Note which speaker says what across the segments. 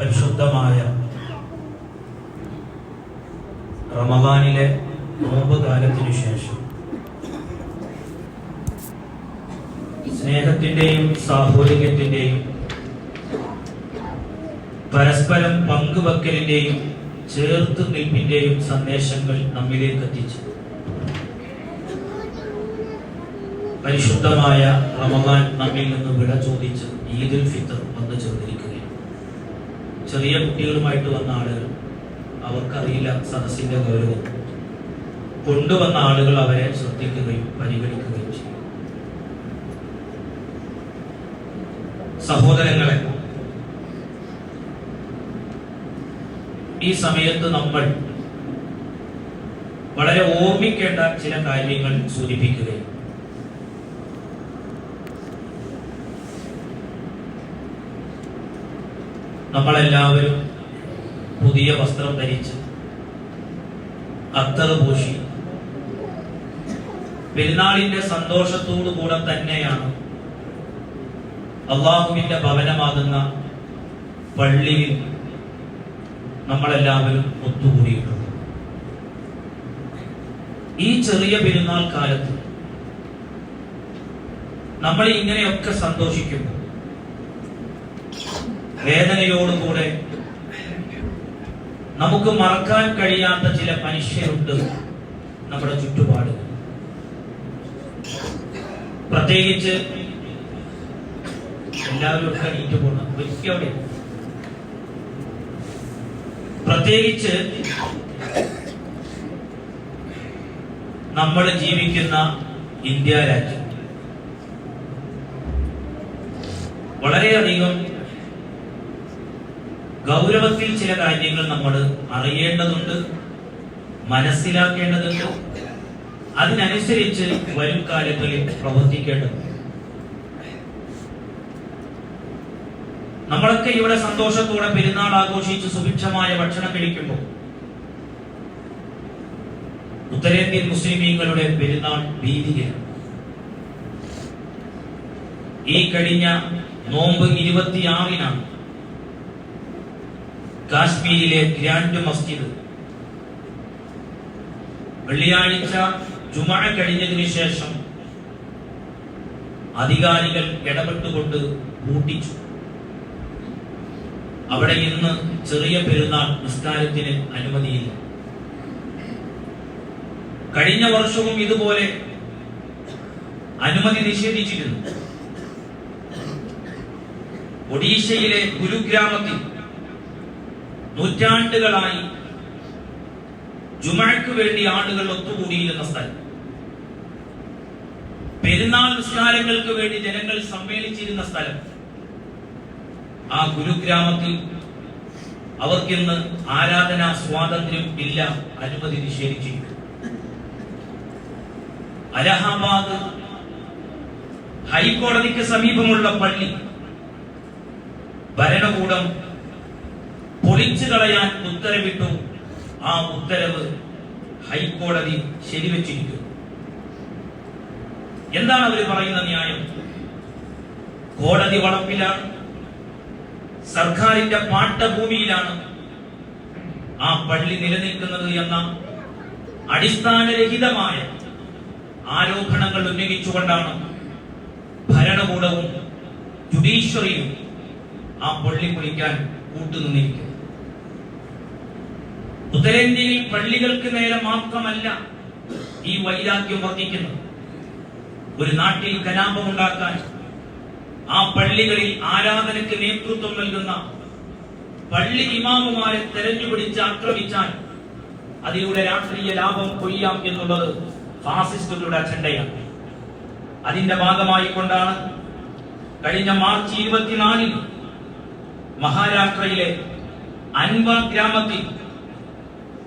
Speaker 1: പരിശുദ്ധമായ റമദാനിലെ നോമ്പ് കാലത്തിനു ശേഷം സ്നേഹത്തിന്റെയും സാഹോദര്യത്തിന്റെയും പരസ്പരം പങ്കുവെക്കലിന്റെയും ചേർത്ത് നിൽപ്പിന്റെയും സന്ദേശങ്ങൾ നമ്മിലേക്ക് എത്തിച്ചു. പരിശുദ്ധമായ റമദാൻ നമ്മിൽ നിന്ന് വിട ചോദിച്ച് ഈദുൽ ഫിത്തർ വന്നു ചേർന്നിരിക്കുകയാണ്. ചെറിയ കുട്ടികളുമായിട്ട് വന്ന ആളുകൾ, അവർക്കറിയില്ല സദസ്സിന്റെ ഗൗരവം. കൊണ്ടുവന്ന ആളുകൾ അവരെ ശ്രദ്ധിക്കുകയും പരിഗണിക്കുകയും ചെയ്യും. സഹോദരങ്ങളെ, ഈ സമയത്ത് നമ്മൾ വളരെ ഓർമ്മിക്കേണ്ട ചില കാര്യങ്ങൾ സൂചിപ്പിക്കുകയും നമ്മളെല്ലാവരും പുതിയ വസ്ത്രം ധരിച്ച് അത്തറ് പൂശി പെരുന്നാളിന്റെ സന്തോഷത്തോടു കൂടെ തന്നെയാണ് അള്ളാഹുവിന്റെ ഭവനമാകുന്ന പള്ളിയിൽ നമ്മളെല്ലാവരും ഒത്തുകൂടിയിട്ടുണ്ട്. ഈ ചെറിയ പെരുന്നാൾ കാലത്ത് നമ്മൾ ഇങ്ങനെയൊക്കെ സന്തോഷിക്കുമ്പോൾ വേദനയോടുകൂടെ നമുക്ക് മറക്കാൻ കഴിയാത്ത ചില മനുഷ്യരുണ്ട് നമ്മുടെ ചുറ്റുപാട്. പ്രത്യേകിച്ച് എല്ലാവരും ഒക്കെ നീറ്റ് പോകണം. പ്രത്യേകിച്ച് നമ്മൾ ജീവിക്കുന്ന ഇന്ത്യ രാജ്യം വളരെയധികം ഗൗരവത്തിൽ ചില കാര്യങ്ങൾ നമ്മൾ അറിയേണ്ടതുണ്ട്, മനസ്സിലാക്കേണ്ടതുണ്ട്. അതിനനുസരിച്ച് വരും കാലങ്ങളിൽ പ്രവർത്തിക്കേണ്ടതുണ്ട്. നമ്മളൊക്കെ ഇവിടെ സന്തോഷത്തോടെ പെരുന്നാൾ ആഘോഷിച്ച് സുഭിക്ഷമായ ഭക്ഷണം കഴിക്കുമ്പോൾ ഉത്തരേന്ത്യൻ മുസ്ലിമീങ്ങളുടെ പെരുന്നാൾ ഭീതിയാണ്. ഈ കഴിഞ്ഞ നോമ്പ് 26-നാണ് കാശ്മീരിലെ ഗ്രാൻഡ് മസ്ജിദ് വെള്ളിയാഴ്ച ജുമുഅ കഴിഞ്ഞതിനു ശേഷം അധികാരികൾ ഇടപെട്ടുകൊണ്ട് പൂട്ടിച്ചു. അവിടെ ഇന്ന് ചെറിയ പെരുന്നാൾ നിസ്കാരത്തിന് അനുമതിയില്ല. കഴിഞ്ഞ വർഷവും ഇതുപോലെ അനുമതി നിഷേധിച്ചിരുന്നു. ഒഡീഷയിലെ ഗുരുഗ്രാമത്തിൽ നൂറ്റാണ്ടുകളായി ജുമുഅക്ക് വേണ്ടി ആളുകൾ ഒത്തുകൂടിയിരുന്ന സ്ഥലം, പെരുന്നാൾ നിസ്കാരങ്ങൾക്ക് വേണ്ടി ജനങ്ങൾ സമ്മേളിച്ചിരുന്ന സ്ഥലം, ആ ഗുരുഗ്രാമത്തിൽ അവർക്കിന്ന് ആരാധനാ സ്വാതന്ത്ര്യം ഇല്ല, അനുമതി നിഷേധിച്ചിരിക്കുന്നു. അലഹാബാദ് ഹൈക്കോടതിക്ക് സമീപമുള്ള പള്ളി ഭരണകൂടം പൊളിച്ചു കളയാൻ ഉത്തരവിട്ടു. ആ ഉത്തരവ് ഹൈക്കോടതി ശരിവെച്ചിരിക്കുന്നു. എന്താണ് അവർ പറയുന്ന ന്യായം? കോടതി വളപ്പിലാണ്, സർക്കാരിന്റെ പാട്ടഭൂമിയിലാണ് ആ പള്ളി നിലനിൽക്കുന്നത് എന്ന അടിസ്ഥാനരഹിതമായ ആരോപണങ്ങൾ ഉന്നയിച്ചുകൊണ്ടാണ് ഭരണകൂടവും ജുഡീഷ്യറിയും ആ പള്ളി പൊളിക്കാൻ കൂട്ടുനിന്നിരിക്കുന്നത്. ഉത്തരേന്ത്യയിൽ പള്ളികൾക്ക് നേരെ മാത്രമല്ല ഈ വൈരാഗ്യം വർദ്ധിക്കുന്നത്. ഒരു നാട്ടിൽ കലാപമുണ്ടാക്കാൻ ആ പള്ളികളിൽ ആരാധനയ്ക്ക് നേതൃത്വം നൽകുന്ന പള്ളി ഇമാമുമാരെ തെരഞ്ഞുപിടിച്ച് ആക്രമിച്ചാൽ അതിലൂടെ രാഷ്ട്രീയ ലാഭം കൊയ്യാം എന്നുള്ളത് ഫാസിസ്റ്റുകളുടെ അജണ്ടയാണ്. അതിന്റെ ഭാഗമായി കൊണ്ടാണ് കഴിഞ്ഞ മാർച്ച് 24-ന് മഹാരാഷ്ട്രയിലെ അൻവർ ഗ്രാമത്തിൽ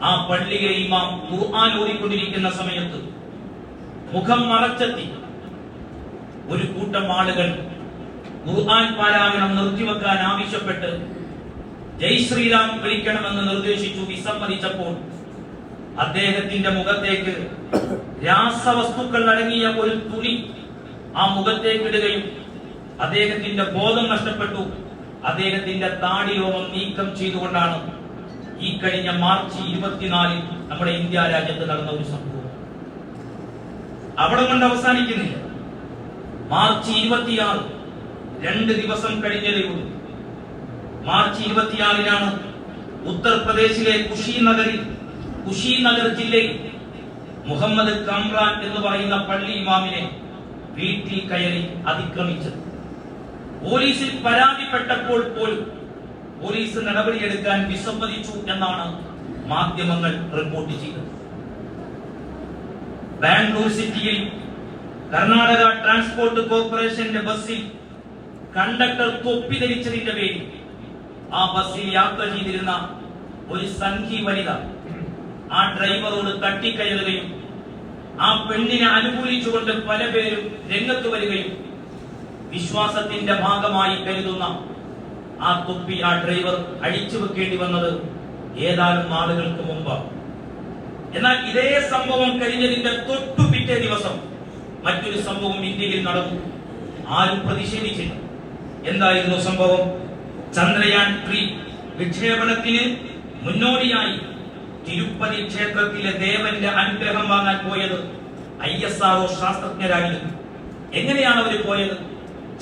Speaker 1: ആ പള്ളിയിലെ ഇമാം ഖുർആൻ ഓതിക്കൊണ്ടിരിക്കുന്ന സമയത്ത് മുഖം മറച്ചെത്തി ഒരു കൂട്ടം ആളുകൾ ഖുർആൻ പാരായണം നിർത്തിവെക്കാൻ ആവശ്യപ്പെട്ട് ജയ് ശ്രീറാം വിളിക്കണമെന്ന് നിർദ്ദേശിച്ചു. വിസമ്മതിച്ചപ്പോൾ അദ്ദേഹത്തിന്റെ മുഖത്തേക്ക് രാസവസ്തുക്കൾ അടങ്ങിയ ഒരു തുണി ആ മുഖത്തേക്ക് ഇടുകയും അദ്ദേഹത്തിന്റെ ബോധം നഷ്ടപ്പെട്ടു. അദ്ദേഹത്തിന്റെ താടിരോമം നീക്കം ചെയ്തുകൊണ്ടാണ് ഈ കഴിഞ്ഞ മാർച്ച് 24 നമ്മുടെ ഇന്ത്യ രാജ്യത്ത് നടന്ന ഒരു സംഭവം. അവിടെ കൊണ്ട് അവസാനിക്കുന്നില്ല. മാർച്ച് 26, 2 ദിവസം കഴിഞ്ഞതേ ഉള്ളൂ. മാർച്ച് 26-നാണ് ഉത്തർപ്രദേശിലെ കുശീനഗർ ജില്ലയിൽ മുഹമ്മദ് കമ്രാൻ എന്ന് പറയുന്ന പള്ളി ഇമാമിനെ വീട്ടിൽ കയറി അതിക്രമിച്ചത്. പോലീസിൽ പരാതിപ്പെട്ടപ്പോൾ പോലും പോലീസ് നടപടിയെടുക്കാൻ വിസമ്മതിച്ചു എന്നാണ് മാധ്യമങ്ങൾ റിപ്പോർട്ട് ചെയ്തത്. ബാംഗ്ലൂർ സിറ്റിയിൽ കർണാടക ട്രാൻസ്പോർട്ട് കോർപ്പറേഷന്റെ ബസ്സിൽ കണ്ടക്ടർ തൊപ്പി ധരിച്ചതിന്റെ പേരിൽ ആ ബസ്സിൽ യാത്ര ചെയ്തിരുന്ന ഒരു സംഘി വനിത ആ ഡ്രൈവറോട് തട്ടിക്കയറുകയും ആ പെണ്ണിനെ അനുകൂലിച്ചുകൊണ്ട് പല പേരും രംഗത്ത് വരികയും വിശ്വാസത്തിന്റെ ഭാഗമായി കരുതുന്ന ആ തൊപ്പി ആ ഡ്രൈവർ അഴിച്ചു വെക്കേണ്ടി വന്നത് ഏതാനും നാളുകൾക്ക് മുമ്പാണ്. എന്നാൽ ഇതേ സംഭവം കഴിഞ്ഞതിന്റെ തൊട്ടു പിറ്റേ ദിവസം മറ്റൊരു സംഭവം ഇന്ത്യയിൽ നടന്നു. ആരും പ്രതിഷേധിച്ചില്ല. എന്തായിരുന്നു സംഭവം? ചന്ദ്രയാൻ 3 വിക്ഷേപണത്തിന് മുന്നോടിയായി തിരുപ്പതി ക്ഷേത്രത്തിലെ ദേവന്റെ അനുഗ്രഹം വാങ്ങാൻ പോയത് ISRO ശാസ്ത്രജ്ഞരായിരുന്നു. എങ്ങനെയാണ് അവർ പോയത്?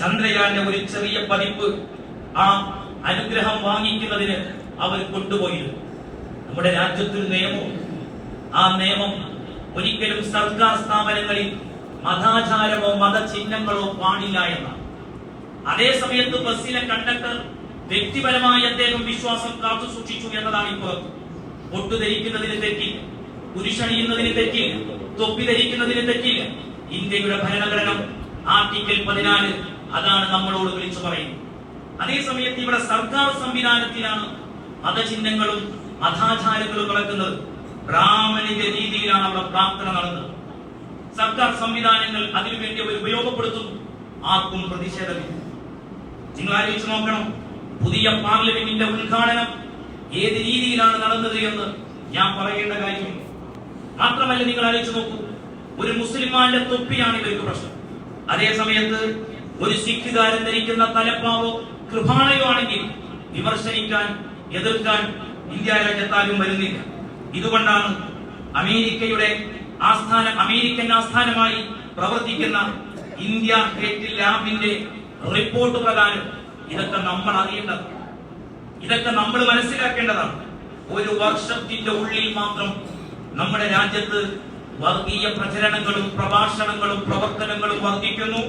Speaker 1: ചന്ദ്രയാന്റെ ഒരു ചെറിയ പതിപ്പ് ആ അനുഗ്രഹം വാങ്ങിക്കുന്നതിന് അവർ കൊണ്ടുപോയിരുന്നു. നമ്മുടെ രാജ്യത്തൊരു നിയമവും ആ നിയമം ഒരിക്കലും സർക്കാർ സ്ഥാപനങ്ങളിൽ മതാചാരമോ മതചിഹ്നങ്ങളോ പാടില്ല എന്നാണ്. അതേ സമയത്ത് ബസ്സിലെ കണ്ടക്ടർ വ്യക്തിപരമായി അദ്ദേഹം വിശ്വാസം കാത്തു സൂക്ഷിച്ചു എന്നതാണ് ഇപ്പോൾ. പൊട്ടു ധരിക്കുന്നതിന് തെറ്റില്ല, കുരിശണിയുന്നതിന് തെറ്റില്ല, തൊപ്പി ധരിക്കുന്നതിന് തെറ്റില്ല. ഇന്ത്യയുടെ ഭരണഘടന ആർട്ടിക്കിൾ 14 അതാണ് നമ്മളോട് വിളിച്ചു പറയുന്നത്. അതേ സമയത്ത് ഇവിടെ സർക്കാർ സംവിധാനത്തിലാണ് മതചിഹ്നങ്ങളും മതാചാരങ്ങളും നടക്കുന്നത്. ബ്രാഹ്മണിക രീതിയിലാണ് അവിടെ പ്രാർത്ഥന നടന്നത്. സർക്കാർ സംവിധാനങ്ങൾ അതിനുവേണ്ടി അവർ ഉപയോഗപ്പെടുത്തുന്നു. ആർക്കും പ്രതിഷേധമില്ല. നിങ്ങൾ ആലോചിച്ച് നോക്കണം, പുതിയ പാർലമെന്റിന്റെ ഉദ്ഘാടനം ഏത് രീതിയിലാണ് നടന്നത് എന്ന് ഞാൻ പറയേണ്ട കാര്യമില്ല. മാത്രമല്ല, നിങ്ങൾ ആലോചിച്ച് നോക്കൂ, ഒരു മുസ്ലിമാന്റെ തൊപ്പിയാണ് ഇവർക്ക് പ്രശ്നം. അതേ സമയത്ത് ഒരു സിഖുകാരൻ ധരിക്കുന്ന തലപ്പാവോ കൃപാണയോ ആണെങ്കിൽ വിമർശിക്കാൻ, എതിർക്കാൻ ഇന്ത്യ രാജ്യത്താരും വരുന്നില്ല. ഇതുകൊണ്ടാണ് അമേരിക്കൻ ആസ്ഥാനമായി പ്രവർത്തിക്കുന്ന ഇന്ത്യ ഗേറ്റ് ലാബിന്റെ റിപ്പോർട്ട് പ്രകാരം ഇതൊക്കെ നമ്മൾ അറിയേണ്ടത്, ഇതൊക്കെ നമ്മൾ മനസ്സിലാക്കേണ്ടതാണ്. ഒരു വർഷത്തിന്റെ ഉള്ളിൽ മാത്രം നമ്മുടെ രാജ്യത്ത് വർഗീയ പ്രചരണങ്ങളും പ്രഭാഷണങ്ങളും പ്രവർത്തനങ്ങളും വർദ്ധിക്കുന്നു.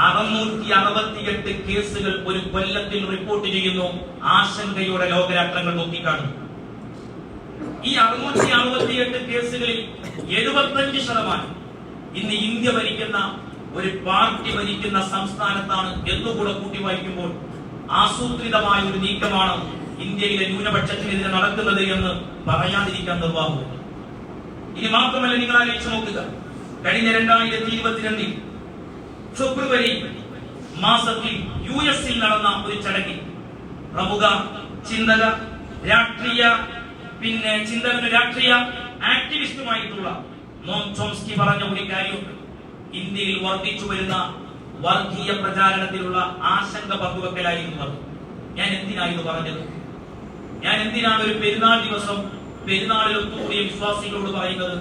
Speaker 1: 668 കേസുകൾ ഒരു കൊല്ലത്തിൽ റിപ്പോർട്ട് ചെയ്യുന്നു. ആശങ്കയോടെ ലോകരാഷ്ട്രങ്ങൾ നോക്കിക്കാണുന്നു. ഈ 668 കേസുകളിൽ 75% ഇന്ന് ഇന്ത്യ ഭരിക്കുന്ന ഒരു പാർട്ടി ഭരിക്കുന്ന സംസ്ഥാനത്താണ് എന്നുകൂടെ കൂട്ടി വായിക്കുമ്പോൾ ആസൂത്രിതമായ ഒരു നീക്കമാണ് ഇന്ത്യയിലെ ന്യൂനപക്ഷത്തിനെതിരെ നടക്കുന്നത് എന്ന് പറയാതിരിക്കാൻ നിർവാഹമില്ല. ഇനി മാത്രമല്ല, നിങ്ങൾ ആലോചിച്ച് നോക്കുക, കഴിഞ്ഞ 2022 ഫെബ്രുവരി മാസത്തിൽ US-ൽ നടന്ന ഒരു ചടങ്ങിൽ പ്രമുഖ രാഷ്ട്രീയ ആക്ടിവിസ്റ്റുമായിട്ടുള്ള നോം ചോംസ്കി പറഞ്ഞ ഒരു കാര്യമുണ്ട്. ഇന്ത്യയിൽ വർദ്ധിച്ചു വരുന്ന വർഗീയ പ്രചാരണത്തിലുള്ള ആശങ്ക പങ്കുവെക്കലായിരുന്നു. ഞാൻ എന്തിനായിരുന്നു പറഞ്ഞത്? ഞാൻ എന്തിനാണ് ഒരു പെരുന്നാൾ ദിവസം പെരുന്നാളിൽ ഒത്തുകൂടിയ വിശ്വാസികളോട് പറയുന്നത്,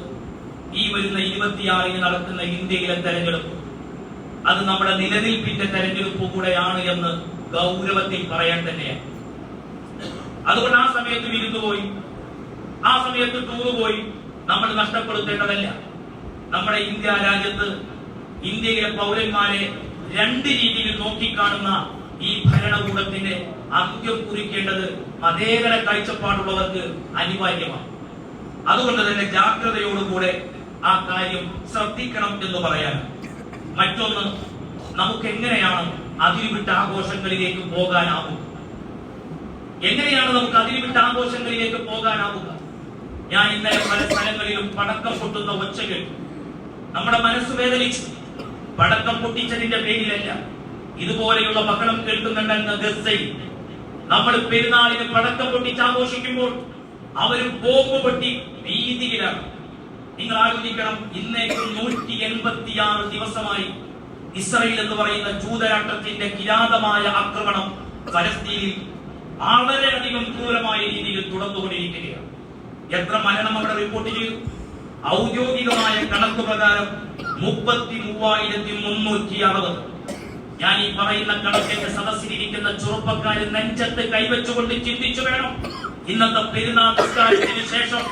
Speaker 1: ഈ വരുന്ന 26-ന് നടക്കുന്ന ഇന്ത്യയിലെ തെരഞ്ഞെടുപ്പ് അത് നമ്മുടെ നിലനിൽപ്പിന്റെ തെരഞ്ഞെടുപ്പ് കൂടെയാണ് എന്ന് ഗൗരവത്തിൽ പറയാൻ തന്നെയാണ്. അതുകൊണ്ട് ആ സമയത്ത് വിരുന്ന് പോയി, ആ സമയത്ത് ടൂറ് പോയി നമ്മൾ നഷ്ടപ്പെടുത്തേണ്ടതല്ല. നമ്മുടെ ഇന്ത്യ രാജ്യത്ത് ഇന്ത്യയിലെ പൗരന്മാരെ 2 രീതിയിൽ നോക്കിക്കാണുന്ന ഈ ഭരണകൂടത്തിന്റെ അന്ത്യം കുറിക്കേണ്ടത് മതേതര കാഴ്ചപ്പാടുള്ളവർക്ക് അനിവാര്യമാണ്. അതുകൊണ്ട് തന്നെ ജാഗ്രതയോടുകൂടെ ആ കാര്യം ശ്രദ്ധിക്കണം എന്ന് പറയാൻ. മറ്റൊന്ന്, നമുക്ക് എങ്ങനെയാണ് അതിരുവിട്ട ആഘോഷങ്ങളിലേക്ക് പോകാനാവുക? എങ്ങനെയാണ് നമുക്ക് അതിരുവിട്ട ആഘോഷങ്ങളിലേക്ക് പോകാനാവുക? ഞാൻ ഇന്നലെ പല സ്ഥലങ്ങളിലും പടക്കം പൊട്ടുന്ന ഒച്ച കേട്ടു. നമ്മുടെ മനസ്സ് വേദനിച്ചു. പടക്കം പൊട്ടിച്ചതിന്റെ പേരിലല്ല, ഇതുപോലെയുള്ള ബഹളം കേൾക്കുന്നുണ്ടെന്ന് ഗസയിൽ നമ്മൾ പെരുന്നാളിന് പടക്കം പൊട്ടിച്ച് ആഘോഷിക്കുമ്പോൾ അവര് ബോംബ് പൊട്ടി ഭീതിയിലാണ്. നിങ്ങൾ ആലോചിക്കണം, ഇന്നേക്കും 186 ദിവസമായി ഇസ്രായേൽ എന്ന് പറയുന്ന ജൂതരാഷ്ട്രത്തിന്റെ കിരാതമായ ആക്രമണം
Speaker 2: ഫലസ്തീനിൽ വളരെയധികം ക്രൂരമായ രീതിയിൽ തുടർന്നുകൊണ്ടിരിക്കുകയാണ്. എത്ര മരണം അവിടെ റിപ്പോർട്ട് ചെയ്തു? ഔദ്യോഗികമായ കണക്ക് പ്രകാരം 33,360. ഞാൻ ഈ പറയുന്ന കണക്കിന്റെ സദസ്സിലിരിക്കുന്ന ചെറുപ്പക്കാര് നെഞ്ചത്ത് കൈവച്ചുകൊണ്ട് ചിന്തിച്ചു വേണം ഇന്നത്തെ പെരുന്നാൾ നിസ്കാരത്തിന് ശേഷം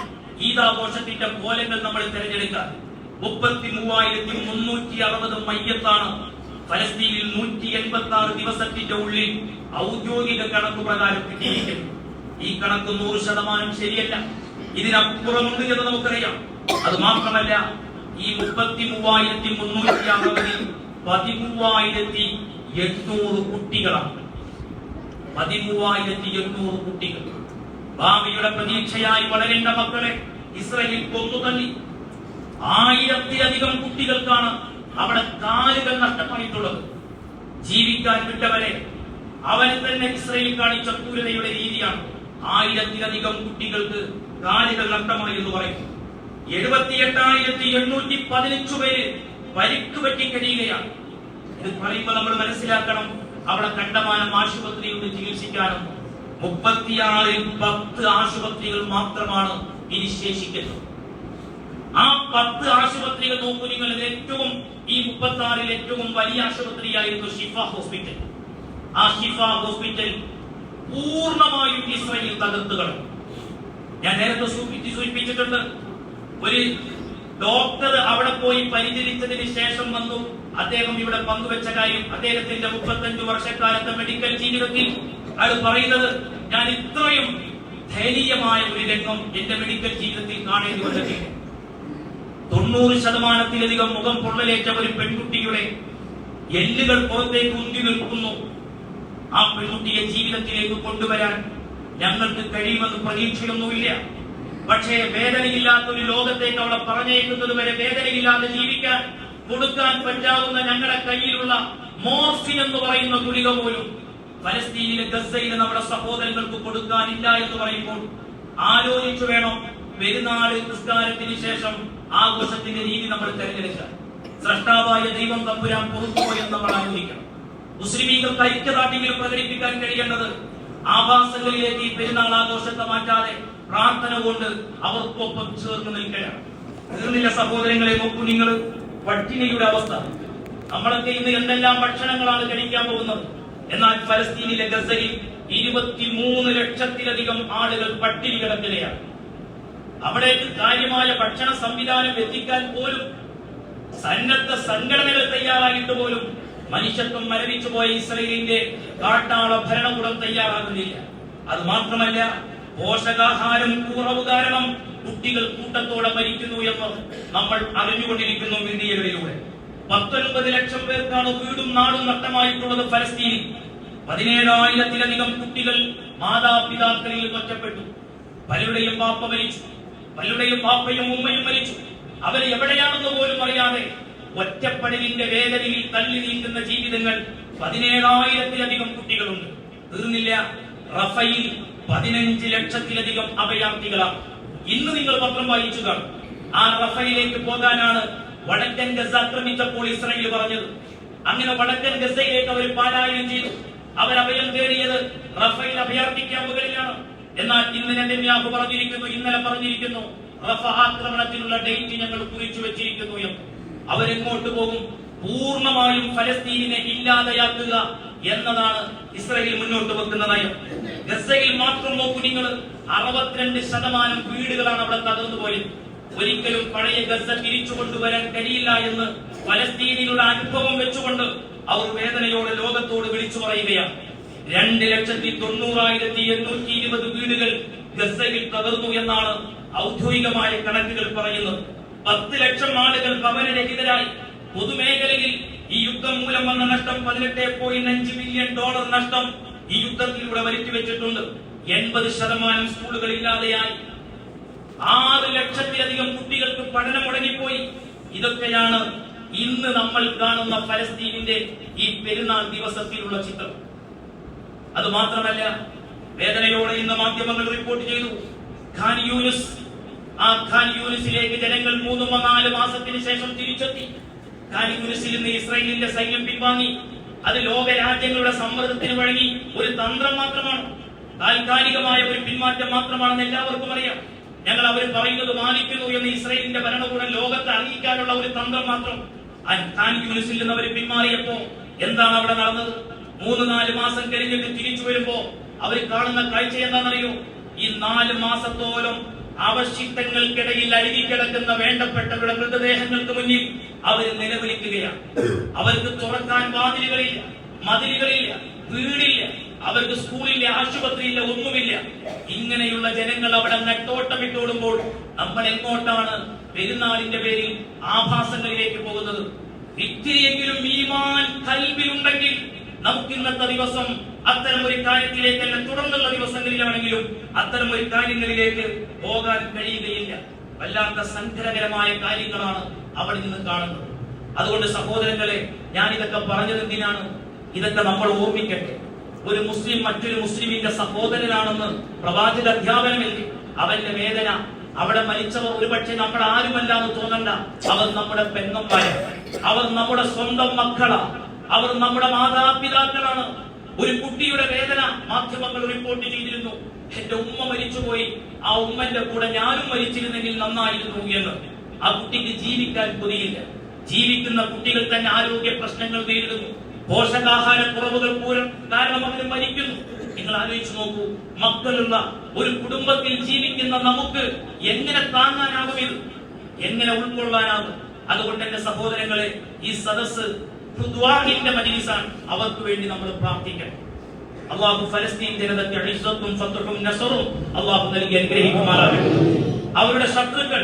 Speaker 2: ഈദാഘോഷത്തിന്റെ കോലങ്ങൾ നമ്മൾ തിരഞ്ഞെടുക്കാൻ. 33,360 മയ്യത്താണ് ഫലസ്തീനിൽ 186 ദിവസത്തിന്റെ ഉള്ളിൽ ഔദ്യോഗിക കണക്ക് പ്രകാരം കിട്ടിയിരിക്കുന്നു. ഈ കണക്ക് 100% ശരിയല്ല. ഇതിനപ്പുറമുണ്ട് എന്ന് നമുക്കറിയാം. അത് മാത്രമല്ല, ഈ 33,360 13,800 കുട്ടികളാണ്. 13,800 കുട്ടികൾ. ഭാവിയുടെ പ്രതീക്ഷയായി വളരേണ്ട മക്കളെ ഇസ്രായേൽ കൊന്നുതള്ളി. 1000-ലധികം കുട്ടികൾക്കാണ് അവിടെ കാലുകൾ നഷ്ടമായിട്ടുള്ളത്. ജീവിക്കാൻ വിട്ടവരെ അവനെ തന്നെ ഇസ്രായേൽ കാണിച്ച ക്രൂരതയുടെ രീതിയാണ്. 1000-ലധികം കുട്ടികൾക്ക് കാലുകൾ നഷ്ടമായി എന്ന് പറയും. 78,815 പേര് പരിക്ക് പറ്റി കഴിയുകയാണ്. ഇത് പറയുമ്പോൾ നമ്മൾ മനസ്സിലാക്കണം, അവിടെ കണ്ടമാനം ആശുപത്രിയുണ്ട് ചികിത്സിക്കാനും. 36-ൽ 10 ആശുപത്രികൾ മാത്രമാണ് ഇനി ശേഷിക്കുന്നത്. ആ 10 ആശുപത്രികൾ നോക്കൂ നിങ്ങൾ. ഏറ്റവും ഈ 36-ൽ ഏറ്റവും വലിയ ആശുപത്രിയായിരുന്നു ഷിഫ ഹോസ്പിറ്റൽ. ആ ഷിഫ ഹോസ്പിറ്റൽ പൂർണ്ണമായും ഇസ്രായേൽ തകർത്ത് കളഞ്ഞു. ഞാൻ നേരത്തെ സൂചിപ്പിച്ചിട്ടുണ്ട്, ഒരു ഡോക്ടർ അവിടെ പോയി പരിചരിച്ചതിന് ശേഷം വന്നു അദ്ദേഹം ഇവിടെ പങ്കുവെച്ച കാര്യം. അദ്ദേഹത്തിന്റെ 35 വർഷക്കാലത്തെ മെഡിക്കൽ ജീവിതത്തിൽ അയാൾ പറയുന്നത്, ഞാൻ ഇത്രയും ദയനീയമായ ഒരു രംഗം എന്റെ മെഡിക്കൽ ജീവിതത്തിൽ കാണേണ്ടി വന്നിട്ടില്ല. 90%-ലധികം മുഖം പൊള്ളലേറ്റ ഒരു പെൺകുട്ടിയുടെ എല്ലുകൾ പുറത്തേക്ക് ഉന്തി നിൽക്കുന്നു. ആ പെൺകുട്ടിയെ ജീവിതത്തിലേക്ക് കൊണ്ടുവരാൻ ഞങ്ങൾക്ക് കഴിയുമെന്ന് പ്രതീക്ഷയൊന്നുമില്ല. പക്ഷേ വേദനയില്ലാത്ത ഒരു ലോകത്തേക്ക് അവളെ പറഞ്ഞേക്കുന്നത് വരെ വേദനയില്ലാതെ ജീവിക്കാൻ കൊടുക്കാൻ പറ്റാവുന്ന ഞങ്ങളുടെ കയ്യിലുള്ള മോർഫിൻ എന്ന് പറയുന്ന ഗുളിക പോലും ഫലസ്തീനിലെ ഗസയിലെ നമ്മുടെ സഹോദരങ്ങൾക്ക് കൊടുക്കാനില്ല എന്ന് പറയുമ്പോൾ ആലോചിച്ചു വേണം പെരുന്നാൾ നിസ്കാരത്തിന് ശേഷം ആഘോഷത്തിന്റെ രീതി നമ്മൾ തിരഞ്ഞെടുക്കാൻ. സ്രഷ്ടാവായ ദൈവം തമ്പുരാൻ പുറത്തുപോയെന്ന് നമ്മൾ ആലോചിക്കണം. മുസ്ലിമീങ്ങൾക്ക് ഐക്യദാർഢ്യം പ്രകടിപ്പിക്കാൻ കഴിയേണ്ടത് ആഭാസങ്ങളിലേക്ക് ഈ പെരുന്നാൾ ആഘോഷത്തെ മാറ്റാതെ പ്രാർത്ഥന കൊണ്ട് അവർക്കൊപ്പം ചേർന്ന് നിൽക്കുകയാണ്. തീർന്നില്ല സഹോദരങ്ങളെ, നോക്കൂ നിങ്ങൾ പട്ടിണിയുടെ അവസ്ഥ. നമ്മളൊക്കെ ഇന്ന് എന്തെല്ലാം ഭക്ഷണങ്ങളാണ് കഴിക്കാൻ പോകുന്നത്. എന്നാൽ ഫലസ്തീനിലെ ഗസയിൽ 23 ലക്ഷത്തിലധികം ആളുകൾ പട്ടിണി കിടക്കുകയാണ്. അവിടേക്ക് കാര്യമായ ഭക്ഷണ സംവിധാനം എത്തിക്കാൻ പോലും സന്നദ്ധ സംഘടനകൾ തയ്യാറായിട്ട് പോലും മനുഷ്യത്വം മരവിച്ചു പോയ ഇസ്രായേലിന്റെ കാട്ടാള ഭരണകൂടം തയ്യാറാകുന്നില്ല. അത് മാത്രമല്ല, പോഷകാഹാരം കുറവ് കാരണം കുട്ടികൾ കൂട്ടത്തോടെ മരിക്കുന്നു എന്ന് നമ്മൾ അറിഞ്ഞുകൊണ്ടിരിക്കുന്നു മീഡിയകളിലൂടെ. 19 ലക്ഷം പേർക്കാണ് വീടും നാടും നഷ്ടമായിട്ടുള്ളത് ഫലസ്തീനിൽ. 17,000-ലധികം കുട്ടികൾ മാതാപിതാക്കളിൽ ഒറ്റപ്പെട്ടു. പലരുടെയും പാപ്പ മരിച്ചു, പലരുടെയും പാപ്പയും ഉമ്മയും മരിച്ചു. അവരെ എവിടെയാണെന്ന് പോലും അറിയാതെ ഒറ്റപ്പെടലിന്റെ വേദനയിൽ തള്ളി നീക്കുന്ന ജീവിതങ്ങൾ 17,000-ലധികം കുട്ടികളുണ്ട്. തീർന്നില്ല, റഫയിൽ 15 ലക്ഷത്തിലധികം അഭയാർത്ഥികളാണ്. ഇന്ന് നിങ്ങൾ പത്രം വായിച്ചു കാണും. ആ റഫയിലേക്ക് പോകാനാണ് വടക്കൻ ഗസ ആക്രമിച്ചപ്പോൾ ഇസ്രായേൽ പറഞ്ഞത്. അങ്ങനെ വടക്കൻ ഗസയിലേക്ക് അവർ പാലായനം ചെയ്തു. അവർ അഭയം തേടിയത് റഫയിൽ അഭയാർത്ഥി ക്യാമ്പുകളിലാണ്. എന്നാൽ ഇന്ന് നെതന്യാഹു പറഞ്ഞിരിക്കുന്നു, ഇന്നലെ പറഞ്ഞിരിക്കുന്നു, റഫ ആക്രമണത്തിനുള്ള ഡേറ്റ് ഞങ്ങൾ കുറിച്ചു വെച്ചിരിക്കുന്നു എന്ന്. അവരെങ്ങോട്ട് പോകും? പൂർണ്ണമായും ഫലസ്തീനിനെ ഇല്ലാതെയാക്കുക എന്നതാണ് ഇസ്രായേൽ മുന്നോട്ട് വെക്കുന്ന നയം. ഗസയിൽ മാത്രം നോക്കൂ നിങ്ങൾ, 62% വീടുകളാണ് അവിടെ തകർന്നു പോയത്. ഒരിക്കലും പഴയ ഗസ തിരിച്ചു കൊണ്ടുവരാൻ കഴിയില്ല എന്ന് ഫലസ്തീനിലുള്ള അനുഭവം വെച്ചുകൊണ്ട് അവർ വേദനയോടെ ലോകത്തോട് വിളിച്ചു പറയുകയാണ്. 2,90,820 വീടുകൾ ഗസയിൽ തകർന്നു എന്നാണ് ഔദ്യോഗികമായ കണക്കുകൾ പറയുന്നത്. 10 ലക്ഷം ആളുകൾ ഭവനരഹിതരായി. പൊതുമേഖലയിൽ ഈ യുദ്ധം മൂലം വന്ന നഷ്ടം $18.5 ബില്യൺ നഷ്ടം ഈ യുദ്ധത്തിലൂടെ വരുത്തി വെച്ചിട്ടുണ്ട്. 80% സ്കൂളുകൾ ഇല്ലാതെയായി. 6 ലക്ഷത്തിലധികം കുട്ടികൾക്ക് പഠനം മുടങ്ങിപ്പോയി. ഇതൊക്കെയാണ് ഇന്ന് നമ്മൾ കാണുന്ന ഫലസ്തീനിന്റെ ഈ പെരുന്നാൾ ദിവസത്തിലുള്ള ചിത്രം. അത് മാത്രമല്ല, വേദനയോടെ ഇന്ന് മാധ്യമങ്ങൾ റിപ്പോർട്ട് ചെയ്തു, ഖാൻ യൂനിസ്, ആ ഖാൻ യൂനിസിലേക്ക് ജനങ്ങൾ 3-4 മാസത്തിന് ശേഷം തിരിച്ചെത്തി. ഖാൻ യൂനിസിൽ നിന്ന് ഇസ്രായേലിന്റെ സൈന്യം പിൻവാങ്ങി. അത് ലോക രാജ്യങ്ങളുടെ സമ്മർദ്ദത്തിന് വഴങ്ങി ഒരു തന്ത്രം മാത്രമാണ്, താൽക്കാലികമായ ഒരു പിന്മാറ്റം മാത്രമാണെന്ന് എല്ലാവർക്കും അറിയാം. ഞങ്ങൾ അവർ പറയുന്നത് മാനിക്കുന്നു എന്ന് ഇസ്രായേലിന്റെ ഭരണകൂടം ലോകത്തെ അറിയിക്കാനുള്ള ഒരു തന്ത്രം മാത്രം. ഖാൻ യൂനിസിൽ നിന്ന് അവർ പിന്മാറിയപ്പോ എന്താണ് അവിടെ നടന്നത്? 3-4 മാസം കഴിഞ്ഞിട്ട് തിരിച്ചു വരുമ്പോ അവർ കാണുന്ന കാഴ്ച എന്താണെന്നറിയോ? ഈ 4 മാസത്തോളം അവശിഷ്ടങ്ങൾക്കിടയിൽ അഴുകിക്കിടക്കുന്ന വേണ്ടപ്പെട്ടവരുടെ മൃതദേഹങ്ങൾക്ക് മുന്നിൽ അവർ നിലവിളിക്കുകയാണ്. അവർക്ക് തുറക്കാൻ വാതിലുകളില്ല, മതിലുകളില്ല, വീടില്ല, അവർക്ക് സ്കൂളില്ല, ആശുപത്രിയില്ല, ഒന്നുമില്ല. ഇങ്ങനെയുള്ള ജനങ്ങൾ അവിടെ നെട്ടോട്ടമിട്ടോടുമ്പോൾ നമ്മൾ എങ്ങോട്ടാണ് പെരുന്നാളിന്റെ പേരിൽ ആഭാസങ്ങളിലേക്ക് പോകുന്നത്? ഇത്തിരിയെങ്കിലും ഈമാൻ ഖൽബിലുണ്ടെങ്കിൽ നമുക്ക് ഇന്നത്തെ ദിവസം അത്തരം ഒരു കാര്യത്തിലേക്കല്ല, തുടർന്നുള്ള ദിവസങ്ങളിലാണെങ്കിലും അത്തരം ഒരു കാര്യങ്ങളിലേക്ക് പോകാൻ കഴിയുകയില്ല. വല്ലാത്ത സങ്കടകരമായ കാര്യങ്ങളാണ് അവിടെ നിന്ന് കാണുന്നത്. അതുകൊണ്ട് സഹോദരങ്ങളെ, ഞാൻ ഇതൊക്കെ പറഞ്ഞത് എന്തിനാണ്? ഇതൊക്കെ നമ്മൾ ഓർമ്മിക്കട്ടെ. ഒരു മുസ്ലിം മറ്റൊരു മുസ്ലിമിന്റെ സഹോദരനാണെന്ന് പ്രവാചക അധ്യാപനമില്ലേ? അവന്റെ വേദന, അവിടെ മരിച്ചവർ ഒരുപക്ഷെ നമ്മൾ ആരുമല്ല എന്ന് തോന്നണ്ട. അവർ നമ്മുടെ പെങ്ങന്മാരാണ്, അവർ നമ്മുടെ സ്വന്തം മക്കളാണ്, അവർ നമ്മുടെ മാതാപിതാക്കളാണ്. ഒരു കുട്ടിയുടെ വേദന മാധ്യമങ്ങൾ റിപ്പോർട്ട് ചെയ്തിരുന്നു. എന്റെ ഉമ്മ മരിച്ചുപോയി, ആ ഉമ്മന്റെ കൂടെ ഞാനും മരിച്ചിരുന്നെങ്കിൽ നന്നായിരുന്നു എന്ന്. ആ കുട്ടിക്ക് ജീവിക്കാൻ കൊതിയില്ല. ജീവിക്കുന്ന കുട്ടികൾ തന്നെ ആരോഗ്യ പ്രശ്നങ്ങൾ നേരിടുന്നു, പോഷകാഹാര കുറവുകൾ കാരണം അവർ മരിക്കുന്നു. നിങ്ങൾ ആലോചിച്ച് നോക്കൂ, മക്കളുള്ള ഒരു കുടുംബത്തിൽ ജീവിക്കുന്ന നമുക്ക് എങ്ങനെ താങ്ങാനാകും ഇത്? എങ്ങനെ ഉൾക്കൊള്ളാനാകും? അതുകൊണ്ട് എന്റെ സഹോദരങ്ങളെ, ഈ സദസ്സ് ദുആഇന്റെ മജ്‌ലിസാണ്. അവർക്ക് വേണ്ടി നമ്മൾ പ്രാർത്ഥിക്കണം. അല്ലാഹു ഫലസ്തീൻ ജനതയ്ക്ക് ഇസ്സത്തും ഫത്ഹും നസറും അല്ലാഹു നൽകി അനുഗ്രഹിക്കുമാറാകട്ടെ. അവരുടെ ശത്രുക്കൾ